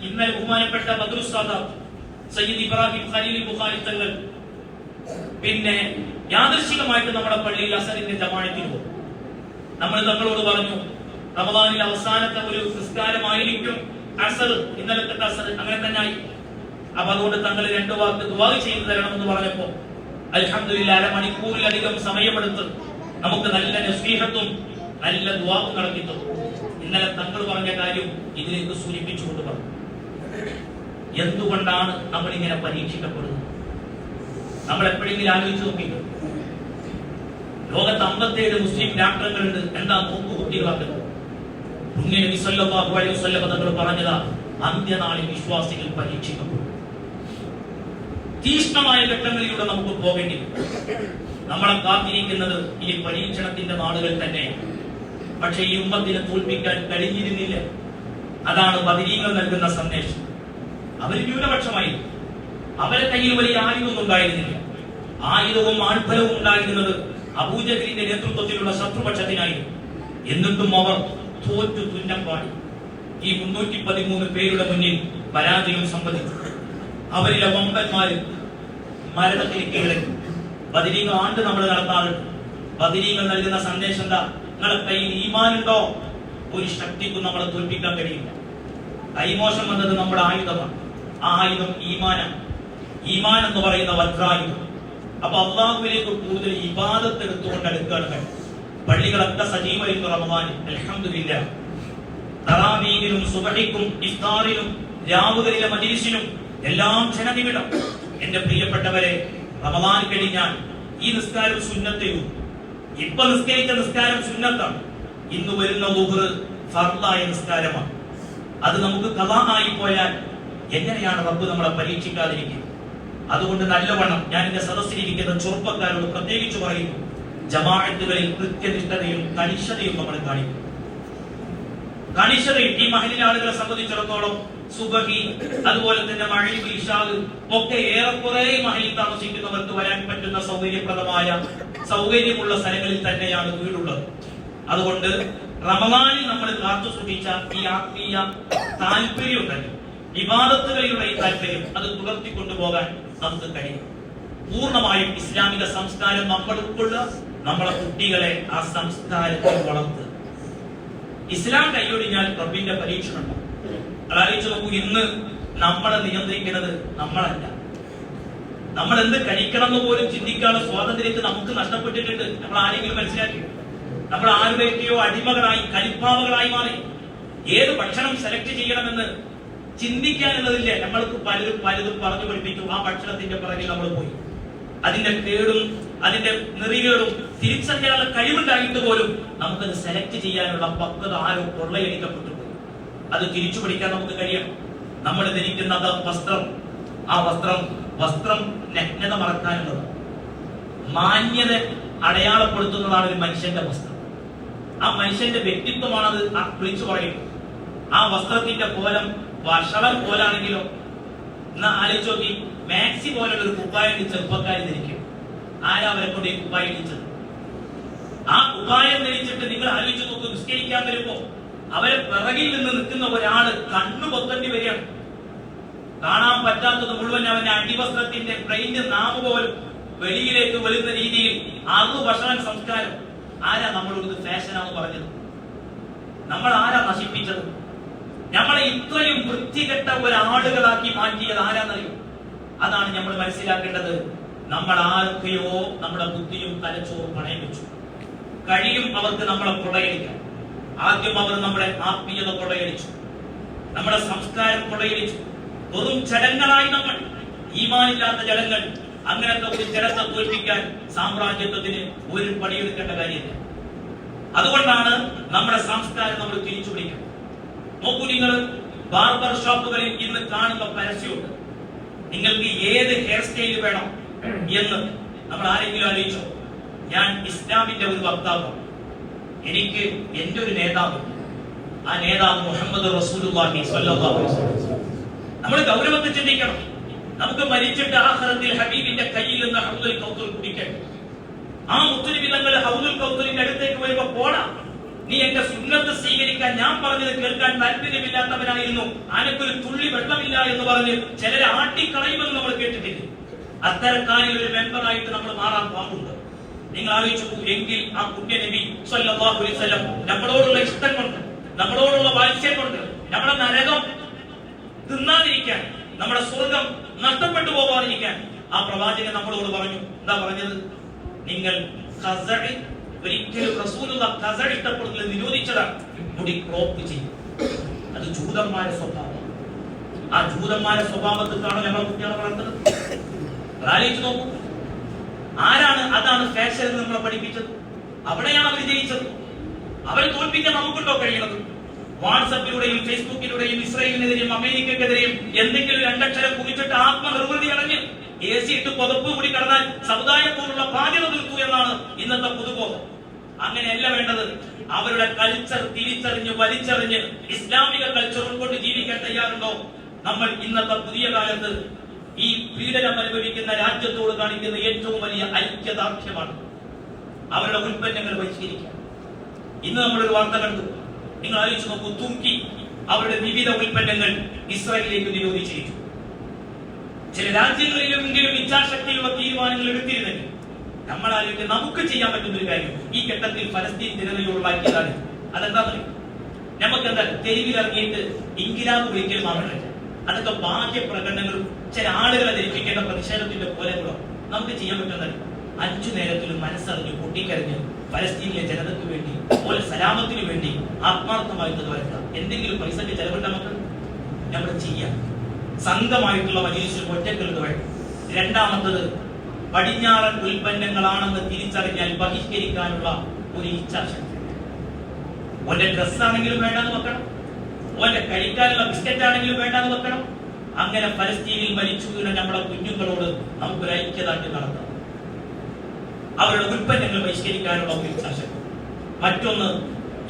Speaker 2: ഇന്നലെ ബഹുമാനപ്പെട്ട ബദ്രുസ് സാദാത്ത് സയ്യിദ് ഇബ്രാഹിം ഖലീൽ ബുഖാരി തങ്ങൾ പിന്നെ യാദൃശ്ചികമായിട്ട് നമ്മുടെ പള്ളിയിൽ അസറിന്റെ ജമാഅത്തിന് പോകും. നമ്മൾ തങ്ങളോട് പറഞ്ഞു, റമദാനിലെ അവസാനത്തെ ഒരു നിസ്കാരമായിരിക്കും അസർ, ഇന്നലത്തെ അസർ അങ്ങനെ തന്നെ ആയി. അപ്പൊ അതുകൊണ്ട് തങ്ങൾ 2 വാക്ക് ദുആ ചെയ്തു തരണമെന്ന് പറഞ്ഞപ്പോ അൽഹംദുലില്ലാഹ് അരമണിക്കൂറിലധികം സമയമെടുത്ത് നമുക്ക് നല്ല നസീഹത്തും നല്ല ദുആവും നടത്തി തന്നു. ഇന്നലെ തങ്ങൾ പറഞ്ഞ കാര്യം ഇതിലേക്ക് സൂചിപ്പിച്ചുകൊണ്ട് പറഞ്ഞു. എന്തുകൊണ്ടാണ് നമ്മൾ ഇങ്ങനെ പരീക്ഷിക്കപ്പെടുന്നത്? നമ്മൾ എപ്പോഴെങ്കിലും ആലോചിച്ച് നോക്കിയിട്ട് ലോകത്ത് 57 മുസ്ലിം രാഷ്ട്രങ്ങളുണ്ട്. എന്താ നോക്കു കുട്ടികളാക്കുന്നത്? നബി സല്ലല്ലാഹു അലൈഹി വസല്ലം തങ്ങൾ പറഞ്ഞതാ, അന്ത്യനാളിൽ വിശ്വാസികൾ പരീക്ഷിക്കപ്പെടും. തീക്ഷ്ണമായ ഘട്ടങ്ങളിലൂടെ നമുക്ക് പോകേണ്ടി വരും. നമ്മളെ കാത്തിരിക്കുന്നത് ഈ പരീക്ഷണത്തിന്റെ നാളുകൾ തന്നെയാണ്. പക്ഷെ ഈ ഉമ്മത്തിനെ തോൽപ്പിക്കാൻ കഴിഞ്ഞിരുന്നില്ല. അതാണ് ബദരീങ്ങൾ നൽകുന്ന സന്ദേശം. അവർ ന്യൂനപക്ഷമായിരുന്നു. അവരെ കയ്യിൽ വലിയ ആയുധമൊന്നും ഉണ്ടായിരുന്നില്ല. ആയുധവും ആൾഫലവും ഉണ്ടായിരുന്നത് അബൂജഹലിന്റെ നേതൃത്വത്തിലുള്ള ശത്രുപക്ഷത്തിനായിരുന്നു. എന്നിട്ടും അവർ തോറ്റു തുന്നം പാടി. ഈ 313 പേരുടെ മുന്നിൽ പരാജയം സംഭവിച്ചു. അവരിലെ വമ്പന്മാര് മരണത്തിന് കീഴടങ്ങി. ബദരീങ്ങൾ ആണ്ട് നമ്മൾ നടത്താറുണ്ട്. ബദരീങ്ങൾ നൽകുന്ന സന്ദേശം എന്താ? നിങ്ങളെ കയ്യിൽ ഈമാനുണ്ടോ? ഒരു ശക്തിക്കും നമ്മളെ തോൽപ്പിക്കാൻ കഴിയില്ല. കൈമോശം വന്നത് നമ്മുടെ ആയുധമാണ്. ആ ആയുധം ഈമാനാണ്. ഈമാൻ എന്ന് പറയുന്ന വജ്രായുധം. അപ്പൊ അള്ളാഹുവിലേക്ക് കൂടുതൽ ഇബാദത്ത് എടുത്തുകൊണ്ട് അടുക്കുകയാണ്. പള്ളികളൊക്കെ സജീവമായിരുന്നു റമദാനിൽ. അൽഹംദുലില്ലാഹ്. തറാവീഹിനും സുബഹിക്കും ഇഫ്താറിനും രാവുകളിലെ മജ്‌ലിസിനും എല്ലാം ജനനിബിഡം. എന്റെ പ്രിയപ്പെട്ടവരെ, റമദാൻ കഴിഞ്ഞാൽ ഈ നിസ്കാരം സുന്നത്തെയും ഇപ്പൊ നിസ്കരിച്ച നിസ്കാരം സുന്നത്താണ്. ഇന്ന് വരുന്ന ളുഹ്ർ ഫർളായ നിസ്കാരമാണ്. അത് നമുക്ക് ഖളാ ആയി പോയാൽ എങ്ങനെയാണ് റബ്ബ് നമ്മളെ പരീക്ഷിക്കാതിരിക്കുക? അതുകൊണ്ട് നല്ലവണ്ണം ഞാൻ എന്റെ സദസ്സിലിരിക്കുന്ന ചെറുപ്പക്കാരോട് പ്രത്യേകിച്ച് പറയുന്നു, ജമാഅത്തുകളിൽ കൃത്യനിഷ്ഠതയും കണിശതയും നമ്മൾ കാണിക്കും. കണിശതയും ഈ മഹലിലെ ആളുകളെ സംബന്ധിച്ചിടത്തോളം സുബഹി, അതുപോലെ തന്നെ മഗ്‌രിബ്, ഇശാ ഒക്കെ ഏറെക്കുറെ മഹലിൽ താമസിക്കുന്നവർക്ക് വരാൻ പറ്റുന്ന സൗകര്യമുള്ള സ്ഥലങ്ങളിൽ തന്നെയാണ് വീടുള്ളത്. അതുകൊണ്ട് റമദാനിൽ നമ്മൾ കാത്തു സൂക്ഷിച്ച ഈ ആത്മീയ താല്പര്യം തന്നെ, ഇബാദത്തുകളിലുള്ള ഈ താല്പര്യം, അത് തുടർത്തിക്കൊണ്ടുപോകാൻ നമുക്ക് കഴിയും. പൂർണ്ണമായും ഇസ്ലാമിക സംസ്കാരം നമ്മൾ ഉൾക്കൊള്ളുക, നമ്മളെ കുട്ടികളെ ആ സംസ്കാരത്തിൽ വളർത്തുക. ഇസ്ലാം കൈയൊഴിഞ്ഞാൽ റബ്ബിന്റെ പരീക്ഷണം. ആലോചിച്ച് നോക്കൂ, ഇന്ന് നമ്മളെ നിയന്ത്രിക്കുന്നത് നമ്മളല്ല. നമ്മൾ എന്ത് കഴിക്കണം എന്ന് പോലും ചിന്തിക്കാനുള്ള സ്വാതന്ത്ര്യത്തിൽ നമുക്ക് നഷ്ടപ്പെട്ടിട്ടുണ്ട്. നമ്മൾ ആരെങ്കിലും മനസ്സിലാക്കി? നമ്മൾ ആരുടെയൊക്കെയോ അടിമകളായി, കലിപ്പാവകളായി മാറി. ഏത് ഭക്ഷണം സെലക്ട് ചെയ്യണമെന്ന് ചിന്തിക്കാനുള്ളതില്ല. നമ്മൾക്ക് പലതും പറഞ്ഞു പഠിപ്പിച്ചു. ആ ഭക്ഷണത്തിന്റെ പിറകിൽ നമ്മൾ പോയി. അതിന്റെ കേടും അതിന്റെ നെറികേടും തിരിച്ചറിയാനുള്ള കഴിവുണ്ടായിട്ട് പോലും നമുക്കത് സെലക്ട് ചെയ്യാനുള്ള പക്വത ആരോ കൊള്ളയടിക്കപ്പെട്ടു പോയി. അത് തിരിച്ചു പിടിക്കാൻ നമുക്ക് കഴിയണം. നമ്മൾ ധരിക്കുന്ന വസ്ത്രം, ആ വസ്ത്രം നഗ്നത മറക്കാനുള്ളത്, മാന്യത അടയാളപ്പെടുത്തുന്നതാണ് ഒരു മനുഷ്യന്റെ വസ്ത്രം. ആ മനുഷ്യന്റെ വ്യക്തിത്വമാണത് വിളിച്ചു പറയുന്നത്. ആ വസ്ത്രത്തിന്റെ കോലം വഷളൻ പോലാണെങ്കിലോ, എന്നാ ആലോചിച്ച് നോക്കി, മാക്സി പോലുള്ള ഒരു കുപ്പായം ചെറുപ്പക്കാരി ധരിക്കും. ആരാ അവരെ കൊണ്ട് ഈ കുപ്പായം ധരിച്ചത്? ആ കുപ്പായം ധരിച്ചിട്ട് നിങ്ങൾ ആലോചിച്ച് നോക്കൂ, നിസ്കരിക്കാൻ വരുമ്പോ അവരെ പിറകിൽ നിന്ന് നിൽക്കുന്ന ഒരാള് കണ്ണു പൊത്തേണ്ടി വരികയാണ്. കാണാൻ പറ്റാത്തത് മുഴുവൻ അവന്റെ അടിവസ്ത്രത്തിന്റെ പ്ലെയിന്റ് നാമ പോലും വെളിയിലേക്ക് വരുന്ന രീതിയിൽ ഭക്ഷണ സംസ്കാരം. ആരാ നമ്മളോട് ഫാഷനാന്ന് പറഞ്ഞത്? നമ്മൾ ആരാ നശിപ്പിച്ചത്? നമ്മളെ ഇത്രയും വൃത്തികെട്ട ഒരാളുകളാക്കി മാറ്റിയത് ആരാന്നറിയോ? അതാണ് നമ്മൾ മനസ്സിലാക്കേണ്ടത്. നമ്മൾ ആർക്കെയോ നമ്മുടെ ബുദ്ധിയും തലച്ചോറും പണയം വെച്ചു. കഴിയും അവർക്ക് നമ്മളെ കൊള്ളയടിക്കാൻ. ആദ്യം അവർ നമ്മുടെ ആത്മീയത കൊള്ളയടിച്ചു, നമ്മുടെ സംസ്കാരം കൊള്ളയടിച്ചു. വെറും ജഡങ്ങളായി നമ്മൾ, ഈമാനില്ലാത്ത ജഡങ്ങൾ. അങ്ങനത്തെ ഒരു ജഡത്തെ തോൽപ്പിക്കാൻ സാമ്രാജ്യത്വത്തിന് ഒരു പണിയെടുക്കേണ്ട കാര്യമില്ല. അതുകൊണ്ടാണ് നമ്മുടെ സംസ്കാരം നമ്മൾ തിരിച്ചു പിടിക്കുന്നത്. നോക്കൂ, നിങ്ങൾ ബാർബർ ഷോപ്പുകളിൽ ഇന്ന് കാണുന്ന പരസ്യമുണ്ട്. നിങ്ങൾക്ക് ഏത് ഹെയർ സ്റ്റൈൽ വേണം എന്ന് നമ്മൾ ആരെങ്കിലും ആലോചിച്ചോ? ഞാൻ ഇസ്ലാമിന്റെ ഒരു വക്താവാണ്, എനിക്ക് എന്റെ ഒരു നേതാവുണ്ട്. ആ നേതാവ് മുഹമ്മദ് റസൂലുള്ളാഹി സ്വല്ലല്ലാഹു അലൈഹി വസല്ലം. നമ്മൾ ഗൗരവത്തിൽ ചിന്തിക്കണം. നമുക്ക് മരിച്ചിട്ട് ആഖിറത്തിൽ ഹബീബിന്റെ കയ്യിൽ നിന്ന് ഹൗദുൽ കൗസർ കുടിക്കണം. ആ മുസ്ലിം തങ്ങൾ ഹൗദുൽ കൗസറിന്റെ അടുത്തേക്ക് വരുമ്പോ, പോടാ, നീ എന്റെ സുന്നത്ത് സ്വീകരിക്കാൻ ഞാൻ പറഞ്ഞത് കേൾക്കാൻ താല്പര്യമില്ലാത്തവനായിരുന്നു, അനക്കൊരു തുള്ളി വെള്ളമില്ല എന്ന് പറഞ്ഞ് ചിലരെ ആട്ടിക്കളയുമെന്ന് നമ്മൾ കേട്ടിട്ടില്ല. അത്തരക്കാരിൽ ഒരു മെമ്പറായിട്ട് നമ്മൾ മാറാൻ പാടുണ്ട്. നിങ്ങൾ ആലോചിച്ചു, എങ്കിൽ ആ പുണ്യ നബി സ്വല്ലല്ലാഹു അലൈഹി വസല്ലം നമ്മളോടുള്ള ഇഷ്ടം കൊണ്ട്, നമ്മളോടുള്ള വാത്സ്യം കൊണ്ട്, നമ്മുടെ നരകം തിന്നാതിരിക്കാൻ, നമ്മുടെ സ്വർഗം നഷ്ടപ്പെട്ടു പോകാതിരിക്കാൻ ആ പ്രവാചകൻ നമ്മളോട് പറഞ്ഞു. എന്താ പറഞ്ഞത്? നിങ്ങൾ ഒരിക്കലും റസൂലുള്ള ഖസർ ഇഷ്ടപ്പെടുന്നത് നിരോധിച്ചതാണ്. മുടി ക്രോപ്പ് ചെയ്യും. അത് ജൂതന്മാരുടെ സ്വഭാവം. ആ ജൂതന്മാരുടെ സ്വഭാവത്തിലാണ് നമ്മളെ കുട്ടികളെ വളർത്തുന്നത്. ആലോചിച്ച് നോക്കൂ, ആരാണ് അതാണ് ഫാഷൻ എന്ന് നമ്മളെ പഠിപ്പിച്ചത്? അവിടെയാണ് അവർ ജയിച്ചത്. അവരെ തോൽപ്പിക്കാൻ നമുക്കുണ്ടോ കഴിയുന്നത്? വാട്സപ്പിലൂടെയും ഫേസ്ബുക്കിലൂടെയും ഇസ്രായേലിനെതിരെയും അമേരിക്കക്കെതിരെയും എന്തെങ്കിലും രണ്ടക്ഷരം കുറിച്ചിട്ട് ആത്മനിർവൃതി അടഞ്ഞ് AC ഇട്ട് പുതപ്പ് കൂടി കടന്നാൽ സമുദായത്തോടുള്ള ബാധ്യത തീർത്തു എന്നാണ് ഇന്നത്തെ പൊതുബോധം. അങ്ങനെയല്ല വേണ്ടത്. അവരുടെ കൾച്ചർ തിരിച്ചറിഞ്ഞ് വലിച്ചെറിഞ്ഞ് ഇസ്ലാമിക കൾച്ചർ ഉൾക്കൊണ്ട് ജീവിക്കാൻ തയ്യാറുണ്ടോ? നമ്മൾ ഇന്നത്തെ പുതിയ കാലത്ത് ഈ പീഡനം അനുഭവിക്കുന്ന രാജ്യത്തോട് കാണിക്കുന്ന ഏറ്റവും വലിയ ഐക്യദാർഢ്യമാണ് അവരുടെ ഉൽപ്പന്നങ്ങൾ ബഹിഷ്കരിക്കുക. ഇന്ന് നമ്മളൊരു വാർത്ത കണ്ടു. നിങ്ങൾ ആലോചിച്ച് നോക്കൂ, തുർക്കി അവരുടെ വിവിധ ഉൽപ്പന്നങ്ങൾ ഇസ്രായേലിലേക്ക് നിരോധിച്ചിരിക്കും. ചില രാജ്യങ്ങളിലെങ്കിലും ഇച്ഛാശക്തിയുള്ള തീരുമാനങ്ങൾ എടുത്തിരുന്നെങ്കിൽ നമ്മൾ ആലോചിക്കുക, നമുക്ക് ചെയ്യാൻ പറ്റുന്ന ഒരു കാര്യം ഈ ഘട്ടത്തിൽ ഫലസ്തീൻ ജനതയെ ഒഴിവാക്കിയതാണ്. അതെന്താ പറയുക? നമുക്കെന്താ തെരുവിലിറങ്ങിയിട്ട് ഇൻകിലാബ് വിളിക്കൽ മാത്രമല്ല, അതൊക്കെ ബാഹ്യ പ്രകടനങ്ങളും ചില ആളുകളെ ധരിപ്പിക്കേണ്ട പ്രതിഷേധത്തിന്റെ പോലെകളോ നമുക്ക് ചെയ്യാൻ പറ്റുന്നത്. 5 നേരത്തിലും മനസ്സറിഞ്ഞ് പൊട്ടിക്കരഞ്ഞ് ഫലസ്തീനിലെ ജനതയ്ക്ക് വേണ്ടി, പോലെ സലാമത്തിന് വേണ്ടി ആത്മാർത്ഥമായിട്ട് വരക്കാം. എന്തെങ്കിലും പൈസക്ക് ചെലവുണ്ട് നമുക്ക്, നമ്മൾ ചെയ്യാം. സംഘമായിട്ടുള്ള മജ്‌ലിസിൽ ഒറ്റക്കെടുത്ത് വേണം. രണ്ടാമത്തത്, പടിഞ്ഞാറൻ ഉൽപ്പന്നങ്ങളാണെന്ന് തിരിച്ചറിഞ്ഞാൽ ബഹിഷ്കരിക്കാനുള്ള ഒരു ഇച്ഛാശക്തി. ഓന്റെ ഡ്രസ്സാണെങ്കിലും വേണ്ടെന്ന് വെക്കണം, ഓന്റെ കഴിക്കാനുള്ള ബിസ്ക്കറ്റ് ആണെങ്കിലും വേണ്ടെന്ന് വെക്കണം. അങ്ങനെ ഫലസ്തീനിൽ മരിച്ചു വീണ നമ്മുടെ കുഞ്ഞുങ്ങളോട് നമുക്കൊരു ഐക്യദാർഢ്യം നടത്താം. അവരുടെ ഉൽപ്പന്നങ്ങൾ ബഹിഷ്കരിക്കാനുള്ള ഒരു ഇച്ഛാശക്തി. മറ്റൊന്ന്,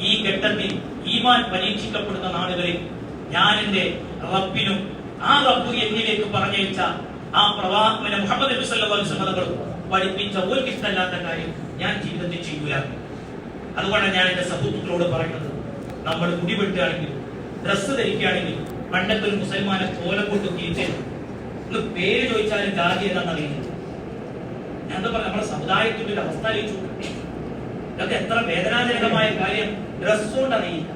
Speaker 2: ഈ ഘട്ടത്തിൽ ഈമാൻ പരീക്ഷിക്കപ്പെടുന്ന നാടുകളിൽ ഞാൻ എന്റെ റബ്ബിനും ആ റബ്ബ് എന്നിലേക്ക് പറഞ്ഞയച്ച ആ പ്രവാചകൻ മുഹമ്മദ് നബി സല്ലല്ലാഹു അലൈഹി വസല്ലം പഠിപ്പിച്ച ഒരു ഇഷ്ടമില്ലാത്ത കാര്യം ഞാൻ ജീവിതത്തിൽ ചെയ്യൂല. അതുകൊണ്ടാണ് ഞാൻ എന്റെ സുഹൃത്തുക്കളോട് പറയുന്നത്, നമ്മൾ മുടി വെട്ടുകയാണെങ്കിൽ, ഡ്രസ്സ് ധരിക്കുകയാണെങ്കിൽ പണ്ടത്തെ ഒരു മുസൽമാനെ കോലം കൊണ്ട് തിരിച്ചു പേര് ചോദിച്ചാലും ജാതി ഏതാണെന്ന് അറിയില്ല. ഞാൻ എന്താ പറയാ, നമ്മുടെ സമുദായത്തിന്റെ ഒരു അവസ്ഥ ആലോചിച്ചു. ഇതൊക്കെ എത്ര വേദനാജനകമായ കാര്യം. ഡ്രസ് കൊണ്ട് അറിയില്ല,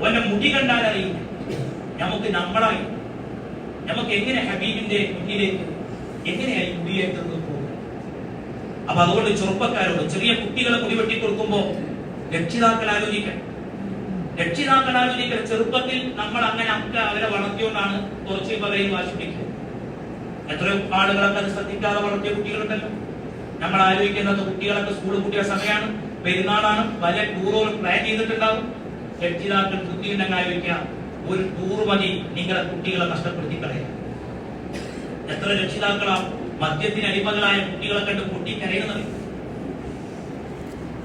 Speaker 2: ഓന്റെ മുടി കണ്ടാൽ അറിയില്ല. നമുക്ക് നമ്മളായി നമുക്ക് എങ്ങനെ ഹബീബിന്റെ മുന്നിലേക്ക് എങ്ങനെയായി മുടിയേറ്റുന്നത് പോകും? അപ്പൊ അതുകൊണ്ട് ചെറുപ്പക്കാരോട്, ചെറിയ കുട്ടികളെ മുടി വെട്ടിക്കൊടുക്കുമ്പോ രക്ഷിതാക്കൾ ആലോചിക്കണം. ചെറുപ്പത്തിൽ നമ്മൾ അങ്ങനെ അവരെ വളർത്തിയോണ്ടാണ് കുറച്ച് പറയും വാശിപ്പിക്കുക. എത്രയോ ആളുകളൊക്കെ അത് ശ്രദ്ധിക്കാതെ വളർത്തിയ കുട്ടികളുണ്ടല്ലോ. നമ്മൾ ആലോചിക്കുന്നത് കുട്ടികളൊക്കെ സ്കൂൾ കുട്ടിയ സമയമാണ്, പെരുന്നാളാണ്, പല ടൂറുകൾ പ്ലാൻ ചെയ്തിട്ടുണ്ടാവും. രക്ഷിതാക്കൾ ബുദ്ധിയുണ്ടെങ്കിൽ ആലോചിക്കുക, ഒരു ടൂർ മതി നിങ്ങളുടെ കുട്ടികളെ നഷ്ടപ്പെടുത്തി കളയാൻ. എത്ര രക്ഷിതാക്കളാ മദ്യത്തിന് അടിമകളായ കുട്ടികളെ കണ്ട് പൊട്ടിക്കരയുന്നത്?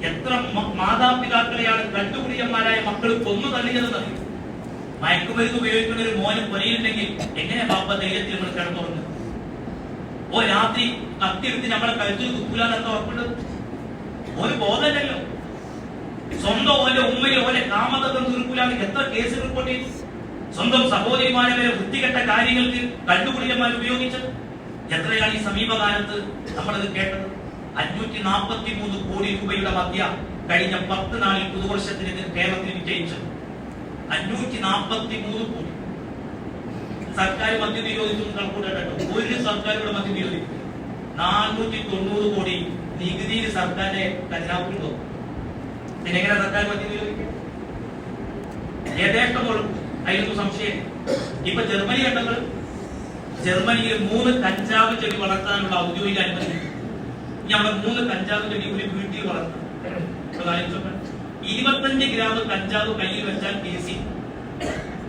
Speaker 2: എത്ര മാതാപിതാക്കളെയാണ് കണ്ടുകുടിയന്മാരായ മക്കൾ കൊന്നു തള്ളിയതെന്ന്? മയക്കുമരുന്ന് ഉപയോഗിക്കുന്ന ഒരു മോനും പൊരയുണ്ടെങ്കിൽ എങ്ങനെ ബാപ്പ ധൈര്യത്തിൽ നമ്മൾ കിടന്നുറങ്ങും? ഓ രാത്രി കത്തിയെടുത്ത് നമ്മളെ കഴുത്തിൽ കുത്തൂലെന്ന് ഉറപ്പുണ്ട്? ഒരു ബോധമല്ലല്ലോ. സ്വന്തം ഓന്റെ ഉമ്മയെ ഓലെ കാമതം തീർക്കൂലെന്ന് എത്ര കേസ് റിപ്പോർട്ട് ചെയ്തു? സ്വന്തം സഹോദരിമാരെ വരെ വൃത്തികെട്ട കാര്യങ്ങൾക്ക് കണ്ടുകുടിയന്മാർ ഉപയോഗിച്ചത് എത്രയാണ് ഈ സമീപകാലത്ത് നമ്മളത് കേട്ടത്? 543 കോടി രൂപയുടെ മദ്യ കഴിഞ്ഞ 10 നാളിൽ പുതുവർഷത്തിന് കേരളത്തിൽ വിജയിച്ചത് 543 കോടി. സർക്കാർ മദ്യം നിരോധിച്ചു കണക്കൂട്ടോ, ഒരു സർക്കാരുടെ മദ്യം നിരോധിക്കും. 490 കോടി നികുതിയിൽ സർക്കാരിന്റെ ഖജനാവിലുണ്ടോ? ഇതിനെങ്ങനെ സർക്കാർ മദ്യം നിരോധിക്കും? യഥേഷ്ടം കൊടുക്കും, അതിലൊന്നും സംശയം. ഇപ്പൊ ജർമ്മനി കണ്ടങ്ങൾ, ജർമ്മനിയിൽ 3 കഞ്ചാവ് ചെടി വളർത്താനുള്ള ഔദ്യോഗിക അനുമതി. ഞങ്ങൾ 3 കഞ്ചാവ് ചെടി ഒരു വീട്ടിൽ വളർത്താം. 25 ഗ്രാം കഞ്ചാവ് കയ്യിൽ വെച്ചാൽ കേസി.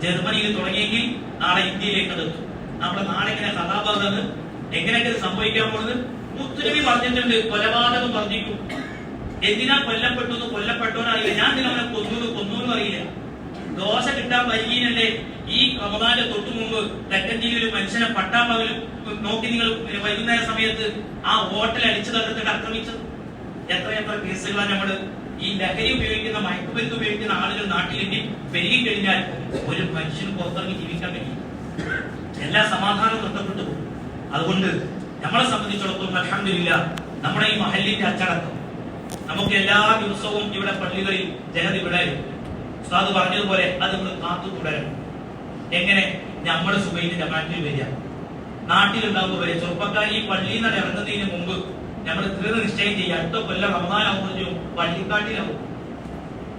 Speaker 2: ജർമ്മനിയിൽ തുടങ്ങിയെങ്കിൽ നാളെ ഇന്ത്യയിലേക്ക് എത്തും. നമ്മുടെ നാടെങ്ങനെ കഥാപാതത് എങ്ങനെയൊക്കെ സംഭവിക്കാൻ പോകുന്നത്? മുത്തുനബി പറഞ്ഞിട്ടുണ്ട്, കൊലപാതകം വർദ്ധിക്കും. എന്തിനാ കൊല്ലപ്പെട്ടോന്ന് അറിയില്ല. ഞാൻ അവനെ കൊന്നൂന്ന് അറിയില്ല. ദോശ കിട്ടാൻ വൈകിയല്ലേ ഈ റമദാന്റെ തൊട്ടു മുമ്പ് തെക്കഞ്ചേരി ഒരു മനുഷ്യനെ പട്ടാപ്പകൽ നോക്കി നിങ്ങൾ വൈകുന്നേര സമയത്ത് ആ ഹോട്ടൽ അടിച്ചു തകർത്തിട്ട് ആക്രമിച്ചത്? എത്ര കേസുകളാണ് നമ്മള് ഈ ലഹരി ഉപയോഗിക്കുന്ന, മയക്കുമരുന്ന് ഉപയോഗിക്കുന്ന ആളുകൾ നാട്ടിലേക്ക് പെരുകിക്കഴിഞ്ഞാൽ ഒരു മനുഷ്യന് പുറത്തിറങ്ങി ജീവിക്കാൻ കഴിയും. എല്ലാ സമാധാനവും നഷ്ടപ്പെട്ടു പോകും. അതുകൊണ്ട് നമ്മളെ സംബന്ധിച്ചിടത്തോളം അൽഹംദുലില്ലാഹ് നമ്മുടെ ഈ മഹല്ലിന്റെ അച്ചടക്കം നമുക്ക് എല്ലാ ദിവസവും ഇവിടെ പള്ളികളിൽ ജനതി വിടരും. ഉസ്താദ് പറഞ്ഞതുപോലെ അത് നമ്മൾ കാത്തു തുടരണം. എങ്ങനെ? നമ്മൾ സുബൈന്റെ ജമാഅത്തിൽ വരിക, നാട്ടിലുണ്ടാകുമ്പോൾ വരെ ചെറുപ്പക്കാർ ഈ പള്ളിയിൽ നിന്ന് ഇറങ്ങുന്നതിന് മുമ്പ് നമ്മൾ ദൃഢനിശ്ചയം ചെയ്യുക, അടുത്ത കൊല്ലം റമദാനാവുമ്പോഴും പള്ളിക്കാട്ടിലാവും.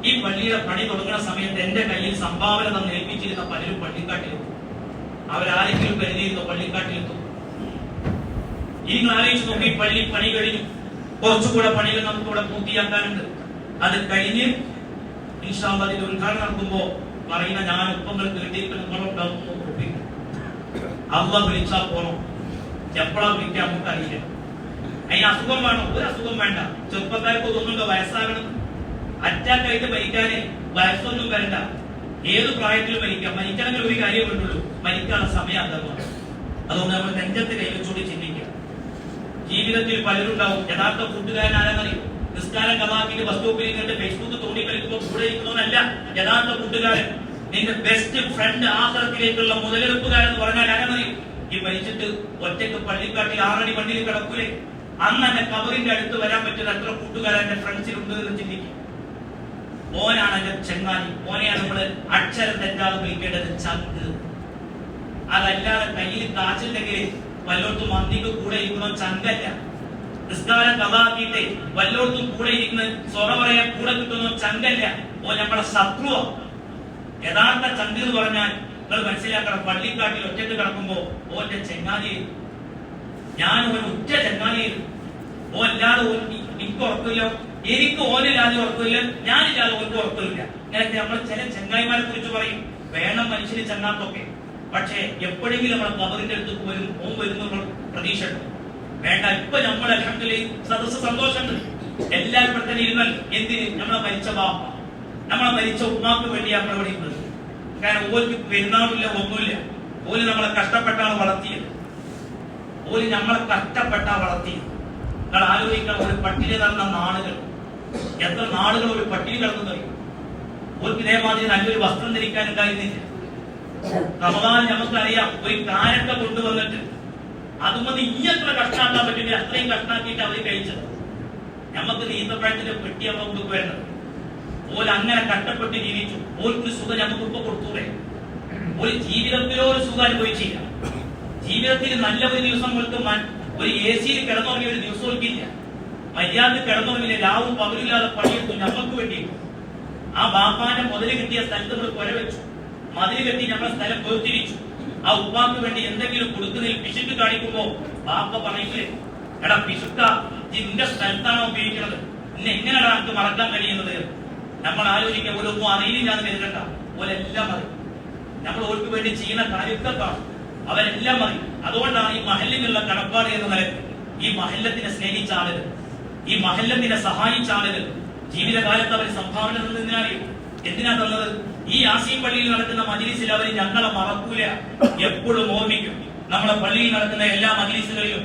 Speaker 2: ഈ പള്ളിയുടെ പണി തുടങ്ങുന്ന സമയത്ത് എന്റെ കയ്യിൽ സംഭാവന തന്ന് ഏൽപ്പിച്ചിരുന്ന പലരും പള്ളിക്കാട്ടിലെത്തും. അവരാരെങ്കിലും കരുതിയിരുന്നോ പള്ളിക്കാട്ടിലെത്തും? ഈ നിങ്ങൾ ആലോചിച്ച് നോക്കി, പള്ളി പണി കഴിഞ്ഞു, കുറച്ചുകൂടെ പണികൾ നമുക്ക് ഇവിടെ പൂർത്തിയാക്കാനുണ്ട്. അത് കഴിഞ്ഞ് ഇൻഷാ അല്ലാഹ് അതിന്റെ ഉദ്ഘാടനം നടക്കുമ്പോ പറയുന്ന ഞാൻ ഒപ്പങ്ങൾക്ക് കിട്ടിയിരിക്കുന്ന അള്ളാഹ് വിളിച്ചാൽ പോണം. എപ്പോഴാ വിളിക്കാൻ നമുക്ക് അറിയില്ല. അതിന് അസുഖം വേണം? ഒരു അസുഖം വേണ്ട. ചെറുപ്പക്കാർക്ക് തോന്നുന്നുണ്ടോ വയസ്സാകണം? അറ്റാക്കായിട്ട് മരിക്കാനേ വയസ്സൊന്നും വരണ്ട. ഏത് പ്രായത്തിലും മരിക്കാം. മരിക്കണമെങ്കിൽ ഒരു കാര്യം വേണ്ടുള്ളൂ, മരിക്കാനുള്ള സമയം അതാണ്. അതുകൊണ്ട് നമ്മൾ നെഞ്ചത്ത് കൈവച്ചോടി ചിന്തിക്കുക. ജീവിതത്തിൽ പലരുണ്ടാവും യഥാർത്ഥ കൂട്ടുകാരൻ ആരെന്നറിയും? നിസ്കാരം കഥാക്കിയിട്ട് ബസ് സ്റ്റോപ്പിൽ ഇരുന്നിട്ട് ഫേസ്ബുക്ക് തോണ്ടി കളിക്കുമ്പോൾ കൂടെ ഇരിക്കുന്നവനല്ല യഥാർത്ഥ കൂട്ടുകാരൻ. നിന്റെ ബെസ്റ്റ് ഫ്രണ്ട് ആഖിറത്തിലേക്കുള്ള മുതലെടുപ്പുകാരെന്ന് പറഞ്ഞാൽ ആരെന്നറിയും? ഈ മരിച്ചിട്ട് ഒറ്റയ്ക്ക് പള്ളിക്കാട്ടിൽ 6 അടി വണ്ടിയിൽ കിടക്കൂലേ, അന്ന് എന്റെ കബറിന്റെ അടുത്ത് വരാൻ പറ്റുന്ന എത്ര കൂട്ടുകാരൻ എന്റെ ഫ്രണ്ട്സിലുണ്ട് എന്ന് ചിന്തിക്കും. ഓനാണ് എന്റെ ചെങ്ങാതി. ഓനെയാണ് നമ്മള് അക്ഷരം തെറ്റാതെ വിളിക്കേണ്ടത് ചങ്ക്. അതല്ലാതെ കയ്യിൽ കാശുണ്ടെങ്കിൽ വല്ലോടത്തും മന്തിക്ക് കൂടെ ഇരിക്കുന്ന ചങ്കല്ല. നിസ്കാരം കഥാക്കിയിട്ട് വല്ലോടത്തും കൂടെ ഇരിക്കുന്ന സ്വറ പറയാൻ കൂടെ കിട്ടുന്ന ചങ്കല്ല. ഓ നമ്മളെ ശത്രുവ. യഥാർത്ഥ ചങ്ക് എന്ന് പറഞ്ഞാൽ നിങ്ങൾ മനസ്സിലാക്കണം, പള്ളിക്കാട്ടിൽ ഒറ്റക്ക് കിടക്കുമ്പോ ഓന്റെ ചെങ്ങാതി, ഞാൻ ഓൻ ഉറ്റ ചെങ്ങാതി. ഓ അല്ലാതെ എനിക്ക് ഉറക്കില്ല, എനിക്ക് ഓനില്ലാതെ ഉറക്കില്ല, ഞാനില്ലാതെ ഓർക്ക് ഉറക്കില്ല. ഇങ്ങനെയൊക്കെ നമ്മൾ ചില ചെങ്ങായിമാരെ കുറിച്ച് പറയും. വേണം മനുഷ്യന് ചെങ്ങാത്തൊക്കെ, പക്ഷെ എപ്പോഴെങ്കിലും നമ്മളെ കബറിന്റെ അടുത്ത് വരും, ഓൻ വരുന്ന പ്രതീക്ഷ ഉണ്ട്. വേണ്ട, ഇപ്പൊ നമ്മൾ അൽഹംദുലില്ലാഹ് സദസ്സ് സന്തോഷമുണ്ട്. എല്ലാവരും ഇവിടെ തന്നെ ഇരുന്നാൽ എന്തിന്? നമ്മളെ മരിച്ച ബാപ്പ, നമ്മളെ മരിച്ച ഉമ്മാക്ക് വേണ്ടി നമ്മൾ ഇവിടെ ഇരുന്നത്. കാരണം ഓർക്ക് പെരുന്നാളില്ല, ഒന്നുമില്ല. ഓല് നമ്മളെ കഷ്ടപ്പെട്ടാണ് വളർത്തിയത്. ഓല് നമ്മളെ കഷ്ടപ്പെട്ടാ വളർത്തിയത്. നിങ്ങൾ ആലോചിക്കണം, ഒരു പട്ടിണി നടന്ന നാളുകൾ, എത്ര നാളുകൾ ഒരു പട്ടിണി കിടന്നു. ഓർക്ക് ഇതേമാതിരി നല്ലൊരു വസ്ത്രം ധരിക്കാൻ ഉണ്ടായിരുന്നില്ല. റമദാൻ നമുക്കറിയാം, ഒരു കാരക്ക കൊണ്ടുവന്നിട്ട് അതുമതി ഇനി എത്ര കഷ്ടാക്കാൻ പറ്റില്ല അത്രയും കഷ്ടാക്കിയിട്ട് അവർ കഴിച്ചത്. നമുക്ക് ഈന്തപ്പഴത്തിന്റെ പെട്ടി നമുക്ക് വേണ്ടത്. ഓല് അങ്ങനെ കഷ്ടപ്പെട്ട് ജീവിച്ചു. ഓൽക്കൊരു സുഖം നമുക്ക് ഇപ്പൊ കൊടുത്തൂടെ? ഒരു ജീവിതത്തിലോ ഒരു സുഖം അനുഭവിച്ചില്ല. ജീവിതത്തിൽ നല്ല ഒരു ദിവസം പോലത്തെ ഒരു AC കിടന്നുറങ്ങിയ ഒരു ദിവസം ഓൽക്കില്ല. മര്യാദ കിടന്നുറങ്ങില്ല, രാവും പകലില്ലാതെ പണിയെടുത്തു നമുക്ക് വേണ്ടി. ആ ബാപ്പാന്റെ മുതല് കിട്ടിയ സ്ഥലത്ത് നമ്മൾ പുര വെച്ചു, മതിൽ കെട്ടി നമ്മളെ സ്ഥലം വേർതിരിച്ചു. ആ ഉപ്പാക്ക് വേണ്ടി എന്തെങ്കിലും കൊടുക്കുന്നതിൽ പിശുക്ക് കാണിക്കുമ്പോ ബാപ്പ പറയില്ലേ, എടാ പിശുക്ക, നിന്റെ സ്ഥലത്താണോ ഉപയോഗിക്കുന്നത്, ഇന്നെ എങ്ങനെയാണ് നമുക്ക് മറക്കാൻ കഴിയുന്നത്? നമ്മൾ ആലോചിക്കുക, ഓരോന്നും അറിയില്ലാന്ന് കരുതണ്ട, ഓരെല്ലാം അറിയും. നമ്മൾ ഓർക്ക് വേണ്ടി ചെയ്യുന്ന കാര്യത്തെ കാണും, അവരെല്ലാം അറിയും. അതുകൊണ്ടാണ് ഈ മഹല്ലിനുള്ള കടപ്പാട് എന്ന നിലയ്ക്ക് ഈ മഹല്ലത്തിനെ സ്നേഹിച്ച ആളുകൾ, ഈ മഹല്ലത്തിനെ സഹായിച്ച ആളുകൾ ജീവിതകാലത്ത് അവർ സംഭാവന തന്നതിനാലും എന്തിനാ തന്നത്? ഈ യാസീൻ പള്ളിയിൽ നടക്കുന്ന മജ്‌ലിസിൽ അവർ ഞങ്ങളെ മറക്കൂല, എപ്പോഴും ഓർമ്മിക്കും. നമ്മളെ പള്ളിയിൽ നടക്കുന്ന എല്ലാ മജ്‌ലിസുകളിലും